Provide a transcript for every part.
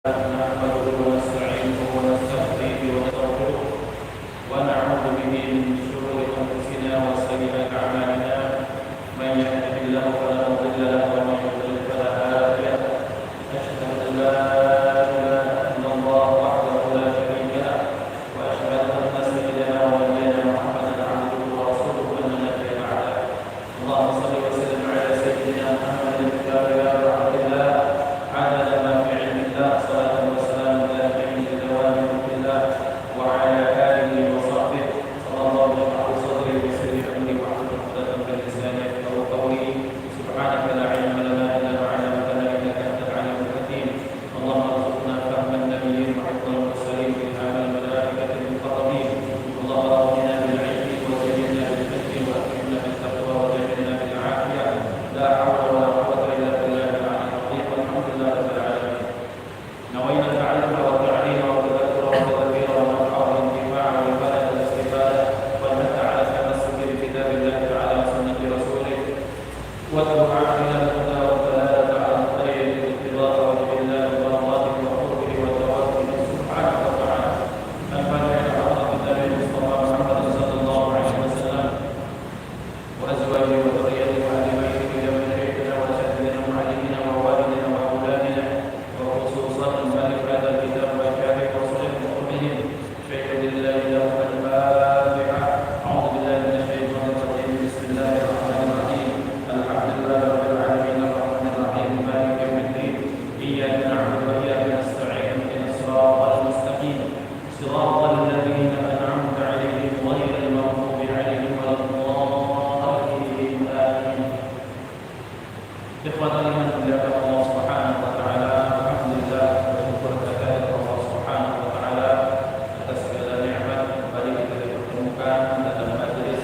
نحمده ونستعينه ونستهديه ونستغفره ونعوذ به من شرور انفسنا وسيئات اعمالنا من يهده الله فلا مضل له ومن يضلل فلا هادي له اشهد ان لا اله الا الله وحده لا شريك له واشهد ان سيدنا ونبينا محمدا عبده ورسوله لا نبي بعده اللهم صل وسلم على سيدنا محمد الكتاب يا رحمه الله عدد ما في علم الله صلاة وسلام دائمين لدوام ملك الله وعلى آله وصحبه صلى الله عليه صدري وسلم أمري واحلل عقدة من لساني يفقهوا قولي سبحانك لا علم لنا إلا ما علمتنا إنك أنت العليم الحكيم اللهم ارزقنا فهم النبيين وحفظ المرسلين وإلهام الملائكة المقربين اللهم ارزقنا بالعلم وزينا بالحكم وأكرمنا بالتقوى وجعلنا بالعافية لا حول ولا قوة إلا بالله العلي العظيم والحمد لله رب العالمين نوينا التعلم والتعليم والتذكر والتذكير والنفع والانتفاع والفائدة والاستفادة والحث على التمسك بكتاب الله تعالى وسنة رسوله والدعاء إلى الهدى والدلالة على الخير والاتباع والإذلال والمرضات وقربه والتوكل سبحانه وتعالى الفاتحة على حضرة النبي المصطفى محمد صلى الله عليه وسلم وأزواجه وذريته وأهل بيته ومن شيخنا وأساتذتنا ومعلمنا ووالدنا وأولادنا وخصوصا مالك هذا الكتاب وشافع رسول المؤمنين شيخ لله له الفاتحة أعوذ بالله من الشيطان الرجيم بسم الله الرحمن الرحيم الحمد لله رب العالمين الرحمن الرحيم مالك يوم الدين إياك نعبد وإياك نستعين اهدنا الصراط المستقيم صراط الذين أنعمت عليهم غير المغضوب عليهم ولا الضالين آمين إخوة الإيمان بالله الله سبحانه وتعالى alhamdulillah bersyukur kepada Allah Subhanahu wa taala atas segala nikmat kembali kita dipertemukan dalam majelis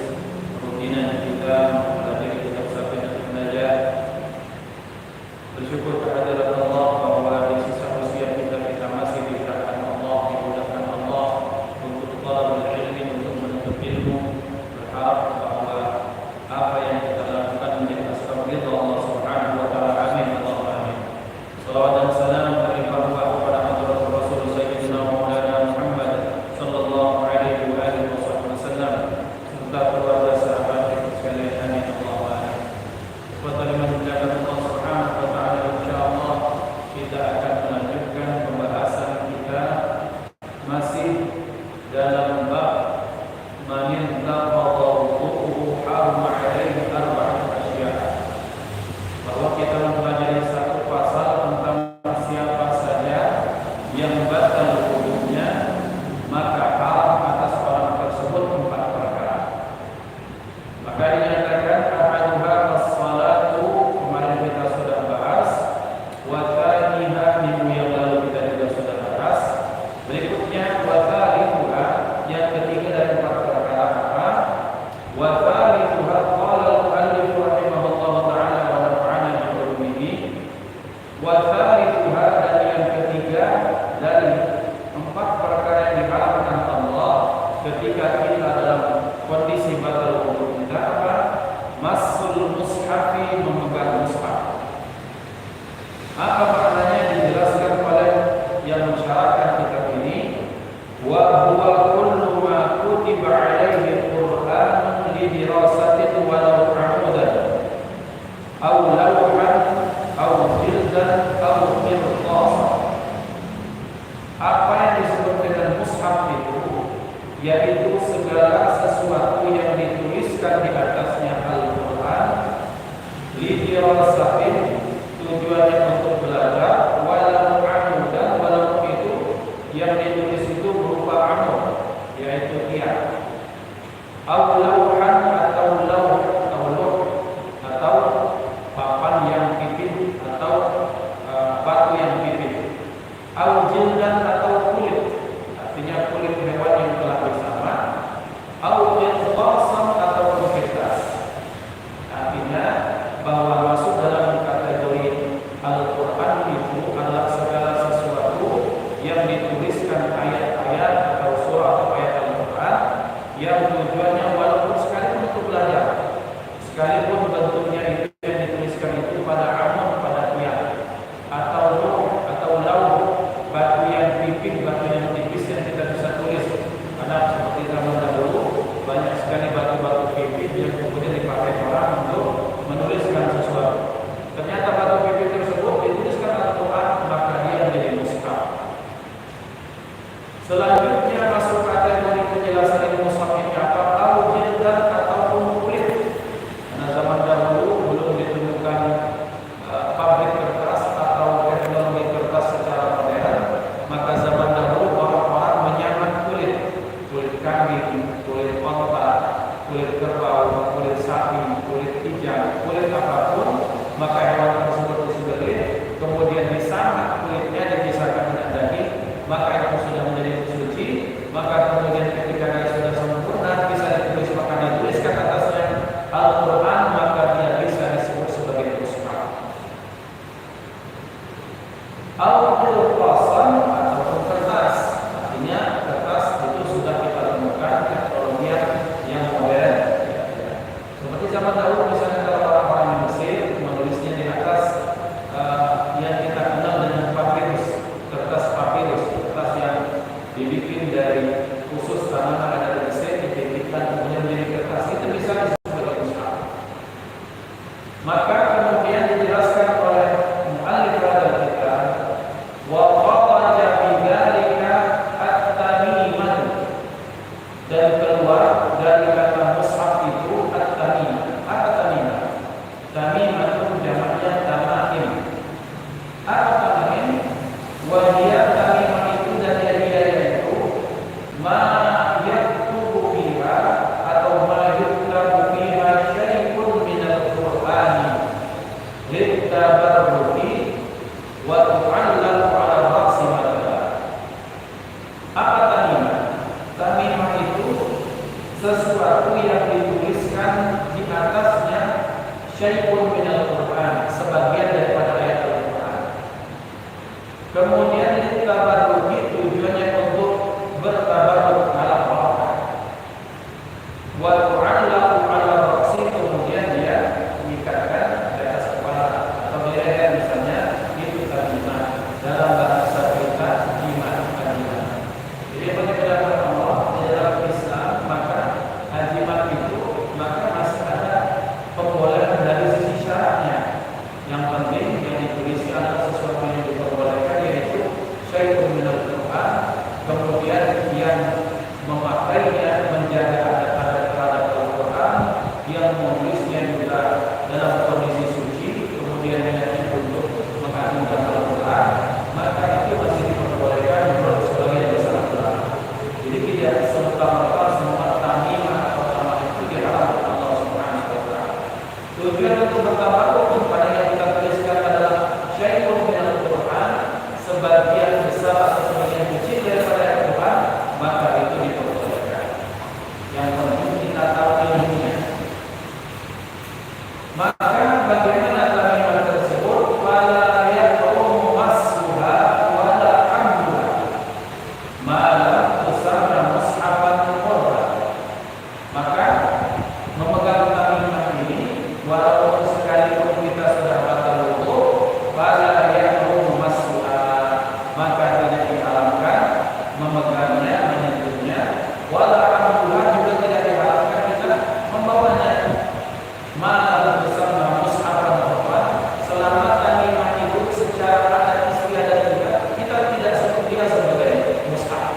rutinan kita mempelajari kitab Safinatun Najah. Bersyukur kehadirat Allah bahwa di sisa usia kita masih diberikan Allah, dimudahkan Allah untuk talabul ilmi, untuk menuntut ilmu. Berharap bahwa apa yang kita lakukan menjadi sebab ridha Allah Subhanahu wa taala. Amin Allahumma amin. Salawat dan salam terlimpah kepada Hadrat Rasul Sayyidina Maulana Muhammad sallallahu alaihi wa alihi wasallam serta keluarga sahabat kita sekalian. Amin Allahumma amin. Kepada Allah Subhanahu wa taala, insyaallah kita akan melanjutkan pembahasan kita masih dalam bab man taqadha wudu'uhu harama alaihi arba'atu asya', bahwa kita mempelajari satu pasal tentang siapa saja yang batal wudunya maka haram atas orang tersebut empat perkara. Maka dinyatakan ahaduha as-salatu, kemarin kita sudah bahas, wa thaniha minggu yang lalu kita juga sudah bahas. Berikutnya wa thalithuha, yang ketiga dari empat perkara apa? Wa thalithuha qala al-muallif rahimahullah ta'ala wa nafa'ana bi ulumihi. Wa thalithuha, dan yang ketiga dari empat perkara yang diharamkan Allah ketika kita dalam kondisi batal wudu kita apa? Masul mushafi, memegang mushaf. Apa maknanya dijelaskan oleh yang mensyarahkan kitab ini? Wa huwa kullu ma kutiba alaihi Qur'an li dirasatin walau 'amudan aw lawhan aw jildan aw qirtasan. Apa yang disebut dengan mushaf itu yaitu segala sesuatu yang dituliskan di atasnya Al-Quran li dirasatin, tujuannya untuk belajar, walau 'amudan, walau itu yang ditulis itu berupa amud, yaitu qiyam, aw lawhan atau lawh atau papan yang pipih atau batu yang pipih, aw jildan atau kulit, artinya kulit hewan yang telah bersama, aw qirtasan atau kertas, artinya bahwa masuk dalam PP batu yang tipis yang kita bisa tulis. Karena seperti zaman dahulu banyak sekali batu-batu PP yang kemudian dipakai orang untuk menuliskan sesuatu. Ternyata batu PP tersebut dituliskan Al-Quran, maka dia menjadi mushaf. Selanjutnya masuk kategori penjelasan ilmu mushaf ini apa? Al-jildan ataupun kulit. Karena zaman dahulu belum ditemukan pabrik kertas atau teknologi kertas secara modern, maka zaman dahulu orang-orang menyaman kulit kambing, kulit onta, kulit kerbau, kulit sapi, kulit kijang, kulit apapun, maka hewan tersebut disembelih, kemudian disamak kulitnya, dipisahkan dengan daging, maka itu sudah menjadi suci. Maka kemudian ketika dia sudah sempurna, bisa ditulis, maka dituliskan atasnya Al-Quran, maka dia bisa disebut sebagai mushaf. Al-Qur'an ataupun kertas, artinya kertas itu sudah kita temukan teknologi yang modern. Seperti zaman dahulu misalnya kalau orang-orang Mesir menulisnya di atas yang kita kenal dengan papirus, kertas papirus, kertas yang dibikin dari khusus tanaman dari Mesir, dipipihkan kemudian menjadi kertas, itu bisa disebut sebagai mushaf. Maka kemudian dijelaskan oleh mu'allif hadal kitab wa kharaja bi dzalika at-tamimah, dan keluar dari kata mushaf itu at-tamimah. Apa tamimah? Tamimah itu jamaknya tamaim. Apa tamaim? Wa hiya tamimah itu dari dia yaitu ma yaktubu fiha atau ma yuktabu fiha syai'un min al-Qur'ani litabarruki wa tu'allaqu 'ala ra'si madha. Apa tamimah? Tamimah itu sesuatu yang dituliskan di atasnya syai'un min al-Qur'an, sebagian daripada ayat Al-Qur'an. Kemudian ditabarruki, tujuannya untuk bertabarruk ala Al-Qur'an. Wa tu'allaqu 'ala ra'si, kemudian dia diikatkan di atas kepala atau di leher misalnya, itu tamimah. Dalam bahasa kita jimat tamimah. Jadi berdasarkan Allah di dalam Islam, maka jimat itu maka masih ada pembolehan dari sisi syaratnya. Yang penting yang ditulis adalah sesuatu yang diperbolehkan, yaitu syai'un minal Qur'an. Kemudian yang memakainya menjaga adat-adat terhadap Al-Quran, yang menulisnya juga dalam kondisi suci, kemudian niatnya untuk mengagungkan Al-Quran, maka itu masih diperbolehkan menurut sebagian besar ulama. Jadi tidak serta-merta semua tamimah atau tamimah itu diharamkan Allah Subhanahu wa taala. Tujuan untuk bertabarruk kepada yang kita tuliskan adalah syai'un minal Qur'an, sebagian besar atau sebagian kecil daripada Al-Quran, maka itu diperbolehkan. Yang penting kita tahu ilmunya. Maka bagaimana tamimah tersebut? Fala yaqum massuha wala amduha mala tusamma mushafan qurra. Maka memegang tamimah ini, walaupun sekalipun kita sudah batal wudu, fala yaqum massuha, maka tidak diharamkan memegangnya, menyentuhnya, wala amduha, juga tidak diharamkan kita membawanya. Mala tusamma mushafan qurra, selama tamimah itu secara adat istiadat kita tidak sebut dia sebagai mushaf.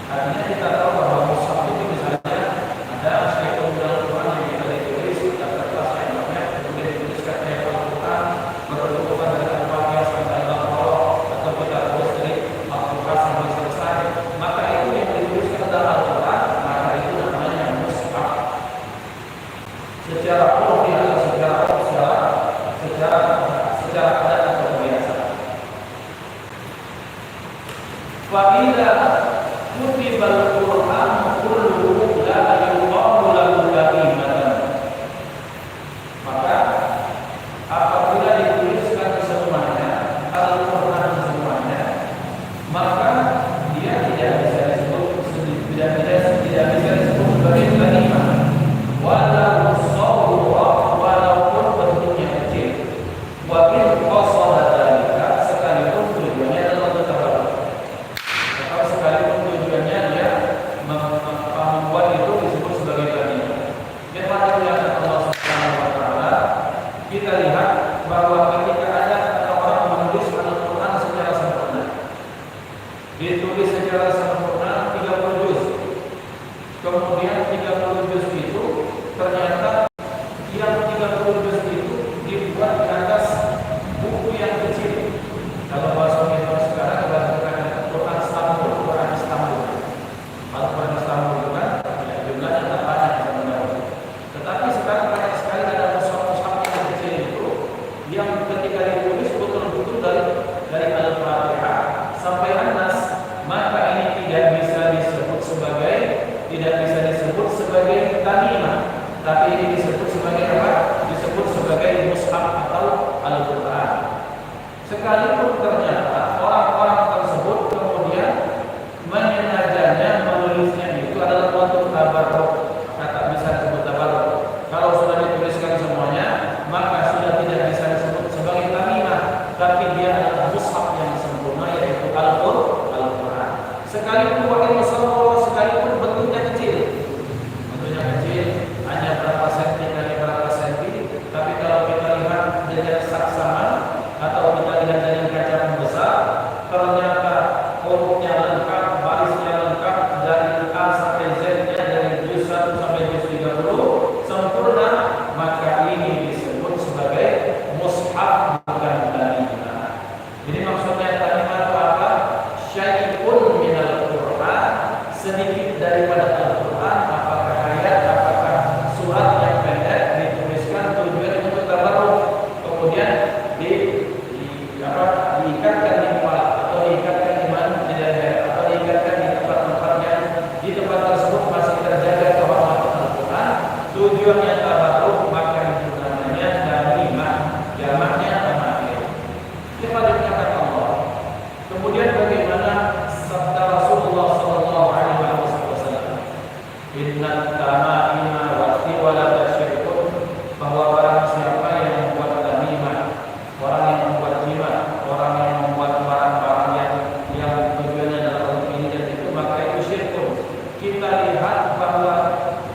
Artinya kita tahu bahwa mushaf itu misalnya ada syai'un minal Qur'an yang kita ditulis, ada kertas yang banyak, kemudian dituliskan ayat Al-Quran berhubungan dengan Al-Fatihah sampai Al-Baqarah, atau kita terus dari Al-Quran sampai selesai, maka itu yang dituliskan dalam Al-Quran, maka itu namanya mushaf. Secara urfi atau secara adat atau kebiasaan. Fa idza kutibal Qur'an kulluhu la yuqalu lahu tamimatan. Maka apabila dituliskan semuanya Al-Quran semuanya, maka dia tidak bisa disebut sebagai tamimah. Walau sawra, walaupun bentuknya kecil. Wa in qasada dzalika, sekalipun tujuannya adalah bertabarruk. ditulis secara sempurna 30 juz. Kemudian 30 juz itu ternyata yang 30 juz itu dibuat di atas buku yang kecil. Kalau bahasa Indonesia sekarang adalah Quran Istanbul, Quran Istanbul. Kalau Quran Istanbul itu kan ya, jumlahnya tak banyak sebenarnya. Tetapi sekarang banyak sekali ada mushaf-mushaf yang kecil itu yang ketika ditulis betul-betul dari Al-Fatihah sampai An-Nas, maka ini tidak bisa disebut sebagai tamimah, tapi ini disebut sebagai apa? Disebut sebagai mushaf atau Al-Quran. Sekalipun ternyata orang-orang tersebut kemudian menyengajanya menulisnya itu adalah untuk tabarruk, kata bisa disebut tabarruk. Kalau sudah dituliskan semuanya, maka sudah tidak bisa disebut sebagai tamimah, tapi dia adalah mushaf yang sempurna, yaitu Al-Quran. Sekalipun pakai mushaf, sekalipun bentuknya kecil, hanya berapa senti kali berapa senti, tapi kalau kita lihat dengan saksama atau kita lihat dengan kaca pembesar, ternyata hurufnya lengkap, barisnya lengkap, dari A sampai Z-nya, dari juz 1 sampai juz 30 sempurna, maka ini disebut sebagai mushaf, bukan tamimah. Jadi maksudnya tamimah itu apa? Syai'un minal Qur'an, sedikit daripada Al-Quran, apakah ayat, apakah surat yang pendek dituliskan tujuan untuk tabarruk, kemudian diikatkan di kepala atau diikatkan di mana, di leher, atau diikatkan di tempat-tempat yang di tempat tersebut masih terjaga kehormatan Al-Quran, tujuannya tabarruk, maka itu namanya tamimah, jamaknya tamaim. Kita dikatakan Allah. Kemudian bagaimana sabda Rasulullah sallallahu alaihi wasallam, inna tamaima wa tiwala syirkun, bahwa barang siapa yang membuat tamimah, orang yang membuat jimat, orang yang membuat barang-barang yang tujuannya adalah untuk ini dan itu, maka itu syirkun. Kita lihat bahwa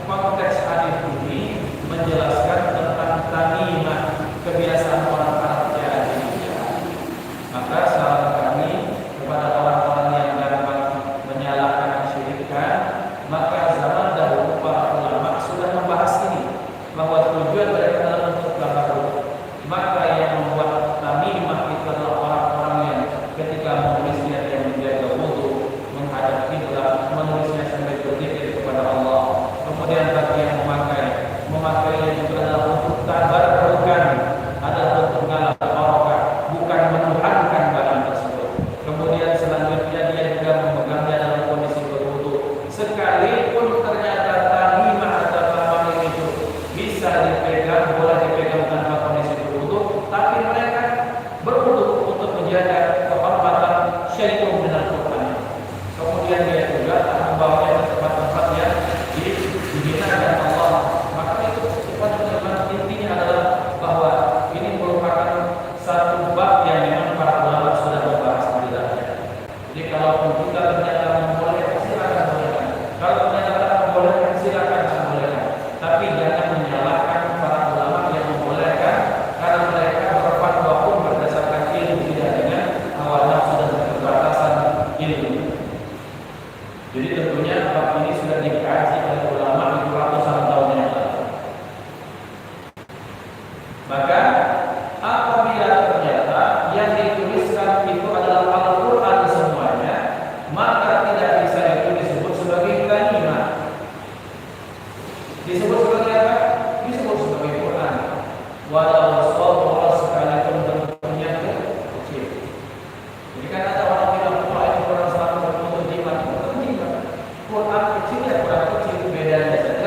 konteks hadis ini menjelaskan tentang tamimah, kebiasaan orang Arab jahiliyah. Maka saran kami kepada orang-orang yang gampang menyalahkan, mensyirikkan, maka zaman dahulu para ulama sudah membahas ini, bahwa tujuan mereka adalah untuk tabarruk. Maka yang membuat tamimah itu adalah orang-orang yang ketika menulisnya dia menjaga wudu, menghadap kiblat, menulisnya sambil berzikir kepada Allah. Kemudian bagi yang memakainya juga adalah untuk tabarrukan, adalah untuk ngalah barokah, bukan menuhankan barang tersebut. Kemudian selanjutnya dia juga memegangnya dalam kondisi berwudu. Sekalipun ternyata tamimah atau tamamah itu bisa dipegang, boleh dipegang tanpa kondisi berwudu, tapi mereka berwudu untuk menjaga kehormatan syai'un minal Qur'an. Kemudian dia juga tak membawanya ke tempat-tempat yang dihinakan Allah. Maka itu intinya adalah bahwa ini merupakan satu bab yang memang para ulama sudah membahas di dalamnya. Jadi kalau kita ternyata membolehkan, silakan bolehkan. Kalau ternyata membolehkan, silakan bolehkan. Tapi jangan menyalahkan para ulama yang membolehkan, karena mereka berfatwa pun berdasarkan ilmu, tidak dengan hawa nafsu dan keterbatasan ilmu. Jadi tentunya bab ini sudah dikaji oleh ulama itu ratusan tahun yang lalu. Maka apabila ternyata yang dituliskan itu adalah Al-Quran semuanya, maka tidak bisa itu disebut sebagai tamimah. Disebut sebagai apa? Disebut sebagai Quran. Walau sawra sekalipun bentuknya kecil. Jadi kan ada orang bilang, wah ini Quran selalu berbentuk jimat. Quran kecil ya Quran kecil, bedanya saja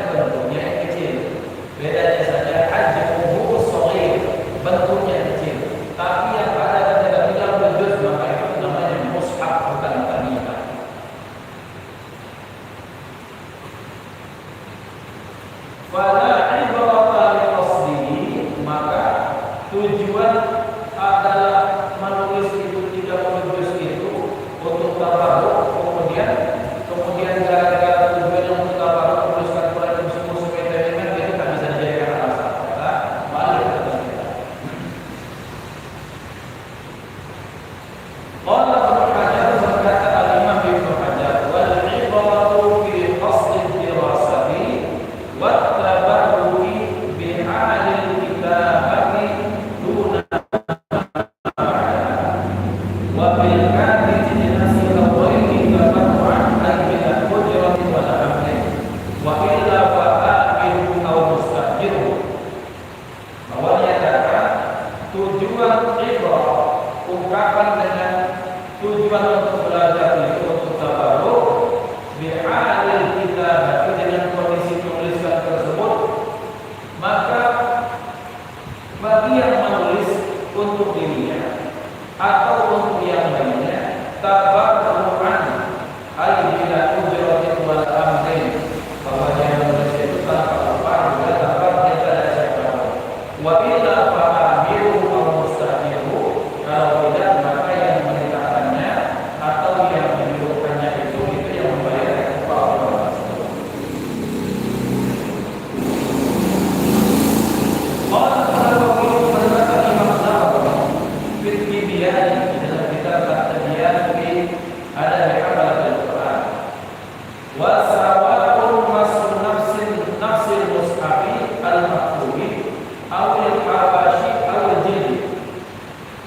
belajar itu untuk tabarruk bi'alil kitabah dengan kondisi tulisan tersebut, maka bagi yang menulis untuk dirinya atau untuk yang lainnya tabarrukan ay bila ujratin wal amrin, bahwa yang menulis itu tanpa upah juga tanpa dia ada siapa. Wa illa fa'amiru aw mustahiru, kalau tidak maka yang memerintahkannya atau yang menyuruhkannya itu yang membayar upah orang tersebut. Orang Nawawi berkata Imam Nawawi fit Tibyan dalam kitab At-Tibyan fi ada hamalat al-Quran wa sawa'un masul nafsil mushafi al-maktubi aw al-habashi aw al-jildi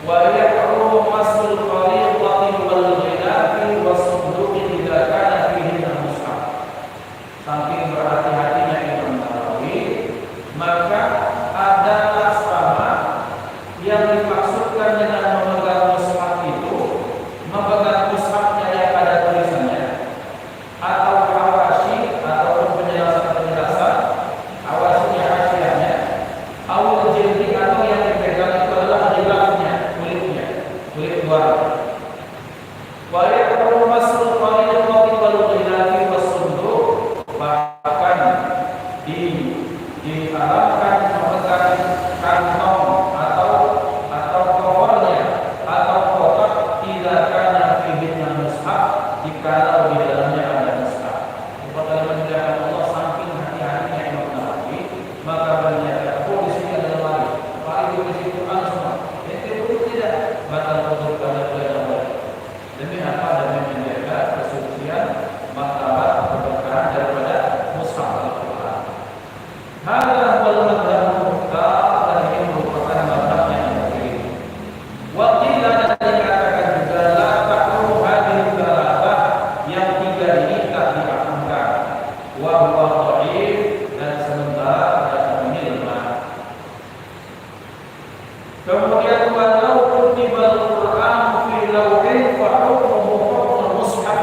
wa yaqru masul qariqati wal ghilafi wa sunduqi idza kana fihi al-mushaf. Saking berhati-hatinya Imam Nawawi, maka adalah sama yang dimaksudkan dengan memegang mushaf itu memegang mushafnya yang ada tulisannya, atau hawashi ataupun penjelasan hawashinya hasyiahnya, awal jildi atau yang dipegang itu adalah jilafnya, kulit luar. Wa yaqru masul qariqati wal ghilafi was sunduq, bahkan diharapkan memegang kantong atau covernya atau kotak tidak karena fi'ilnya mushaf jika di dalamnya ada mushaf. Kepada menjaga Allah saking hati-hatinya Imam Nawawi, maka berniat aku di sini adalah mari Pak itu di situ semua. Itu tidak batal untuk pada belajar. Demi apa? Demi menjaga kesucian martabat keberkahan daripada mushaf Al-Quran. Hadza wal madhhabu dan ini merupakan madhhab yang terpilih. Wa qila dan dikatakan juga la taqru hadhihi thalathah, yang tiga ini tak diakunkan. Wa huwa dhaif, dan sementara hadis ini lemah. Kemudian walau kutibal Qur'an fi lawhin fa hukmuhu hukmul mushaf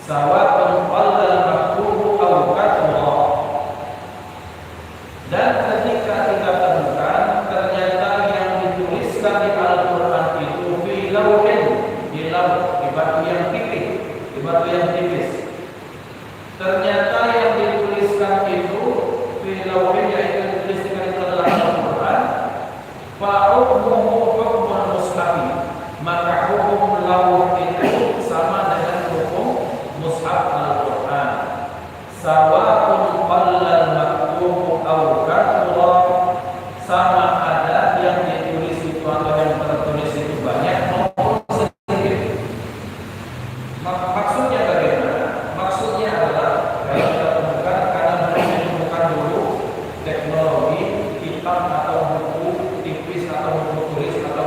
sawa'un qalla al-maktubu aw kataba. Dan ketika kita temukan ternyata yang dituliskan di Al-Quran itu fi lawhin, di batu yang tipis, ternyata yang dituliskan itu fi lawhin, yaitu dituliskan itu adalah Al-Quran, fa hukmuhu hukmul mushaf, maka hukum lawh itu sama dengan hukum mushaf Al-Quran. Sawa'un qalla al-maktubu aw kathura, sama ada yang ditulis itu atau yang tertulis itu banyak maupun sedikit. Maksudnya bagaimana? Maksudnya adalah kalau kita temukan, karena menemukan dulu teknologi hitam atau buku tipis atau buku tulis atau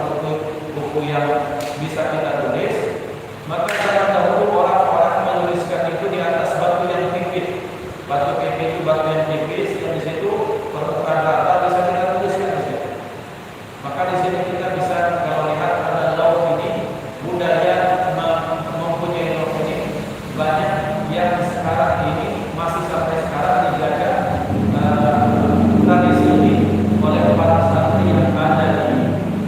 buku yang bisa kita tulis, maka zaman dahulu orang-orang menuliskan itu di atas batu yang tipis. Batu pipih itu batu yang tipis, yang di situ permukaan rata bisa kita tuliskan di situ. Maka di sini kita bisa kalau lihat ada laut ini, budaya mempunyai laut ini banyak yang sekarang ini masih sampai sekarang dijaga tradisi ini oleh para santri yang ada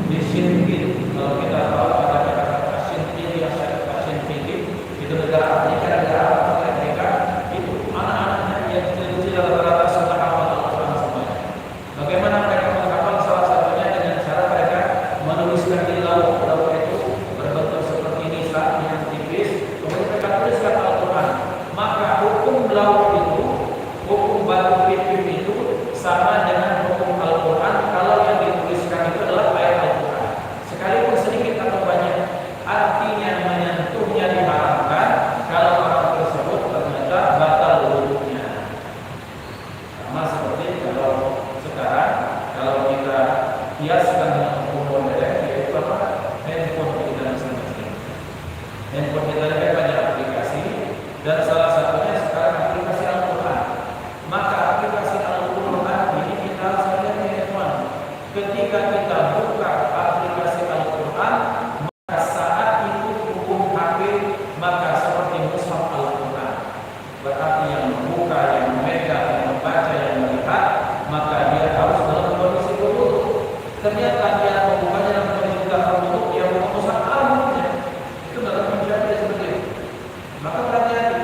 di Shinkin. Kalau kita tahu ada kata Shinkin, itu negara Afrika, negara Afrika itu anak-anaknya yang kecil rata-rata sudah hafal Al-Quran semuanya. Bagaimana mereka menghafal? Salah satunya dengan cara mereka menuliskan di laut itu berbentuk seperti nisan yang tipis, kemudian mereka tuliskan Al-Quran. Maka hukum laut itu, hukum batu pipih itu sama dengan hukum Al-Quran kalau yang dituliskan itu adalah ayat Al-Quran. Sekalipun sedikit atau banyak, artinya menyentuhnya diharamkan kalau orang tersebut ternyata batal wudunya. Sama seperti kalau sekarang, kalau kita kiaskan dengan hukum modern, yaitu apa? Handphone kita masing-masing. Handphone kita ada banyak aplikasi, dan salah satunya sekarang aplikasi Al-Quran. Maka aplikasi Al-Quran ini kita harus lihat ya teman. Ketika kita buka aplikasi Al-Quran, maka saat itu hukum hakim maka seperti mushaf Al-Quran. Berarti yang membuka, yang memegang, yang membaca, yang melihat, maka dia harus dalam kondisi berwudu. Ternyata dia membukanya dalam kondisi tidak berwudu, dia buka mushaf Al-Quran. Itu dalam menjadi seperti itu. Maka berhati-hati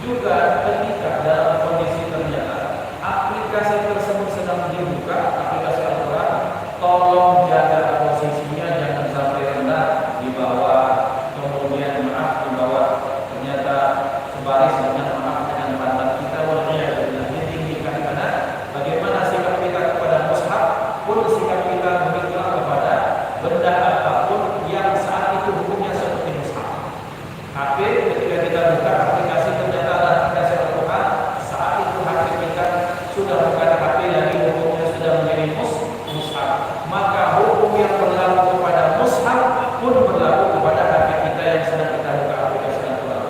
juga ketika dalam kondisi ternyata aplikasi tersebut sedang dibuka, aplikasi Al-Quran, tolong jaga posisinya, jangan sampai rendah di bawah, kemudian maaf di bawah, ternyata sebaris dengan maaf dengan pantat kita, walaupun ditinggikan. Karena bagaimana sikap kita kepada mushaf pun sikap kita begitulah kepada benda apapun yang saat itu hukumnya seperti mushaf. HP ketika kita buka aplikasi ternyata ada aplikasi Al-Quran, saat itu HP kita sudah bukan HP lagi, hukumnya sudah menjadi mushaf. Maka hukum yang berlaku kepada mushaf pun berlaku kepada HP kita yang sedang kita buka aplikasi Al-Quran.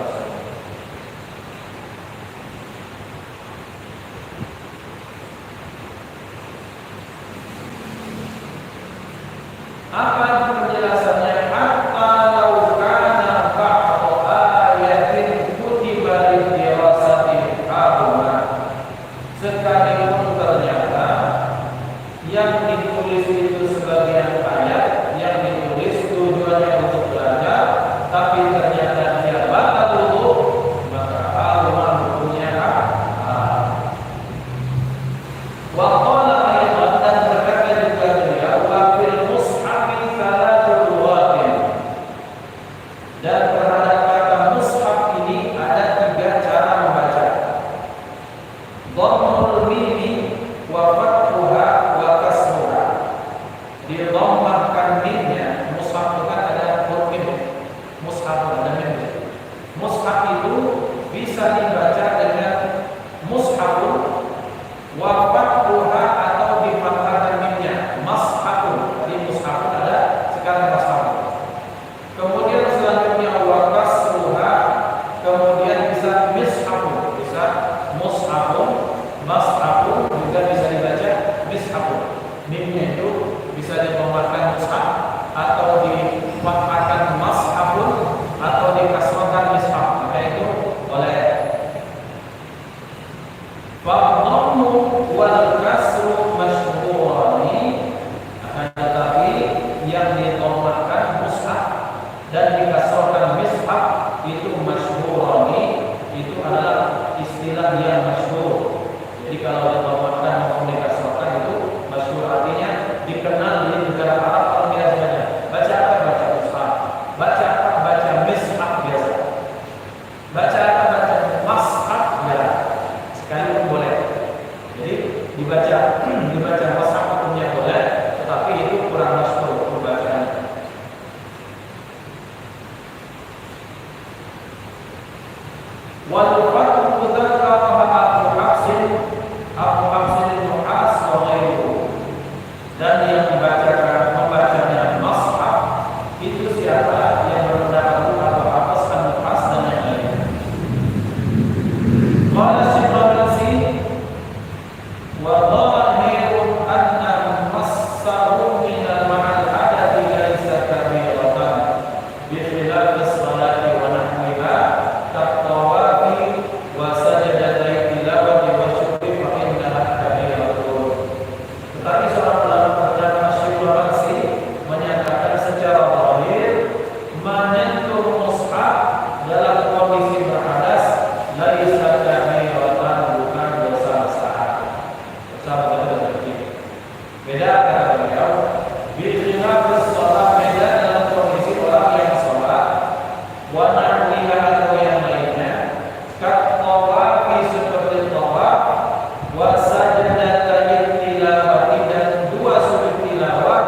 Apa penjelasannya? Hatta law kana ba'du ayatin kutiba lidirasati haruma. Sekalipun ternyata yang ditulis itu sebagian ayat yang ditulis tujuannya untuk belajar, tapi ternyata dia batal wudu, maka haruma hukumnya wa qala ayat dan berkata juga dia wa fil mushafi salatul watin. Dan terhadap kata mushaf ini ada 3 cara membaca. Dhammul mimi wa fathuha wa kasruha. Didhammahkan mimnya. Mushaf itu kan ada huruf mim. Mushaf ada mim. Mushaf itu bisa dibaca dengan mushafun wa fathuha atau difathahkan mimnya. Mashafun. Di mushafun ada sekarang mashafun. Kemudian selanjutnya wa kasruha, kemudian bisa mishafun, bisa mushafun, mashafun juga bisa dibaca mishafun. Mimnya itu bisa didhammahkan mushaf atau difathahkan mashafun atau dikasrahkan mishaf. Maka itu oleh fadhammu wal kasru masyhurani. Akan tetapi yang didhammahkan mushaf dan dikasrahkan mishaf itu masyhurani, itu adalah istilah yang masyhur. Jadi kalau didhammahkan maupun dikasrahkan itu masyhur, artinya dikenal di negara Arab. Kalau biasanya baca apa? Baca mushaf. Baca apa? Baca mishaf biasa. Baca apa? Baca mashaf ya. Sekalipun boleh. Jadi dibaca mashaf hukumnya boleh, tetapi itu kurang masyhur pembacaannya. Wal fathu dzakaraha Abu Hafsin Nuhas wa ghairuhu. Dan yang membacanya mashaf itu siapa? Yang berpendapat Abu Hafsin Nuhas dan yang lainnya. Qala Syekh Al-Razi wa dhahirun anna massahu min al-ma'al hadathi laysa kabiratan bi khilaf as-salati wa nahwiha kat-tawafi wa sajadatai tilawati wa syukri fa innaha kabiratun. Tetapi seorang ulama bernama Syekh Al-Razi menyatakan secara zahir menyentuh mushaf dalam kondisi berhadas laisa kabiratan, bukan dosa besar. Dosa besar. Beda kata beliau, bi khilaf as-salat, beda dalam kondisi orang yang salat, wa nahwiha atau yang lainnya, kat tawafi seperti tawaf, wa sajdatay tilawati dan 2 sujud tilawat,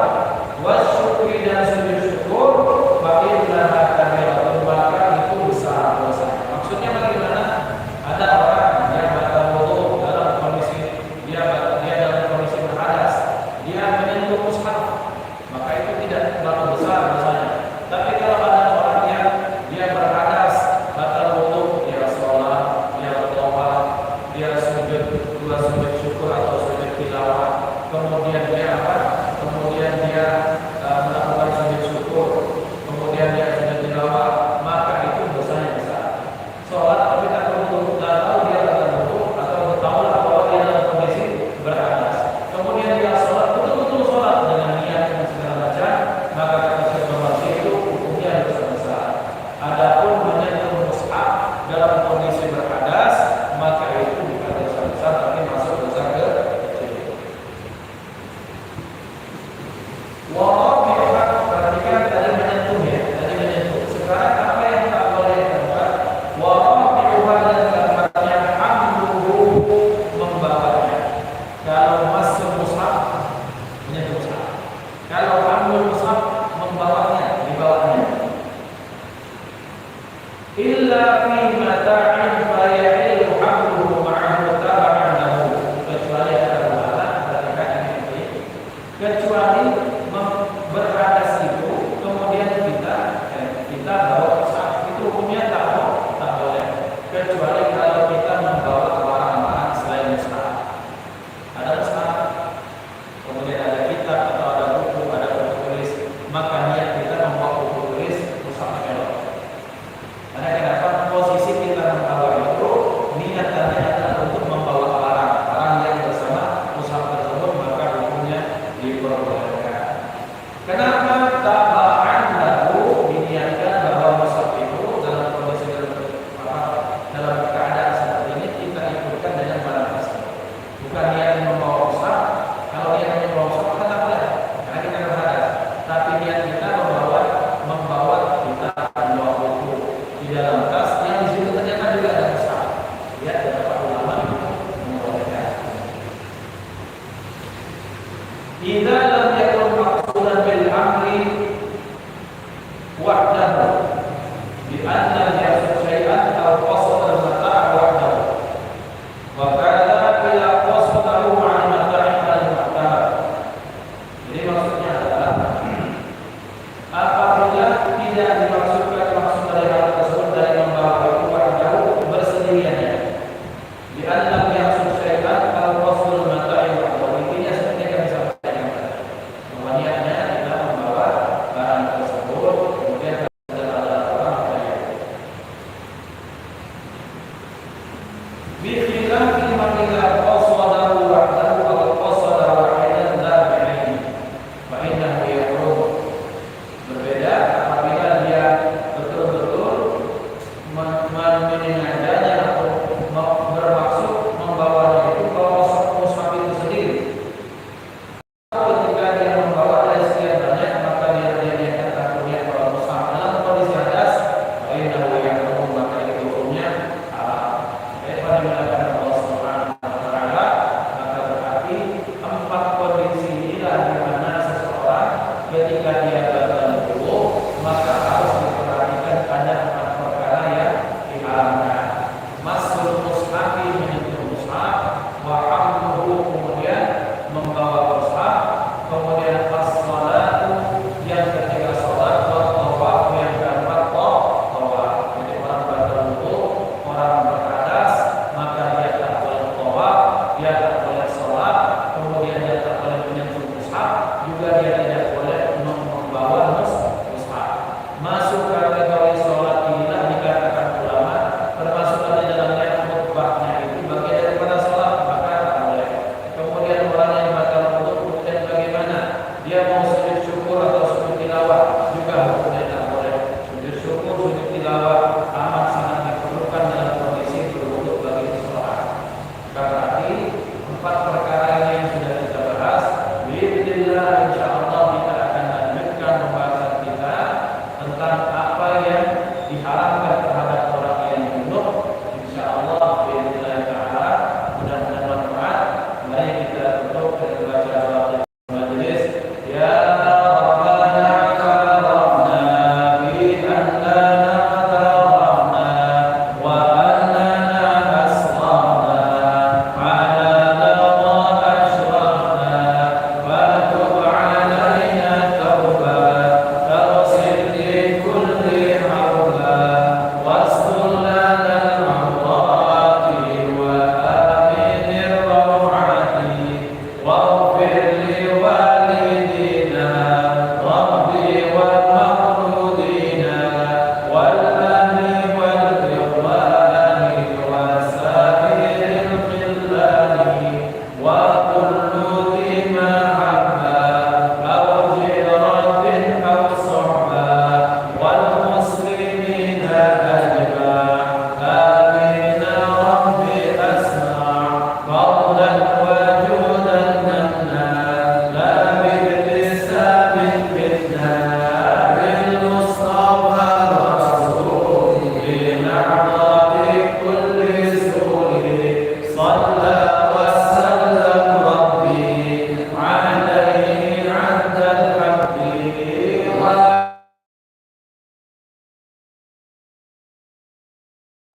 wa syukri dan sujud syukur, fa innaha kabiratun, maka itu besar. illa fi mata'in fa yahilu hamluhu ma'ahu taba'an lahu, kecuali ada halangan ketika ini, kecuali berada situ kemudian kita bawa sah, itu hukumnya tak boleh, kecuali kalau kita membawa barang-barang selain mustahab. Ada mustahab, kemudian ada kitab atau ada buku, ada buku tulis, maka niat kita membawa buku tulis mushaf elok. Karena kenapa? Posisi kita membawa itu niatannya adalah untuk membawa barang yang bersama mushaf tersebut, maka hukumnya diperbolehkan. Kenapa tabaan lahu diniatkan bahwa mushaf itu dalam kondisi dalam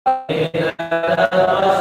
Alhamdulillah.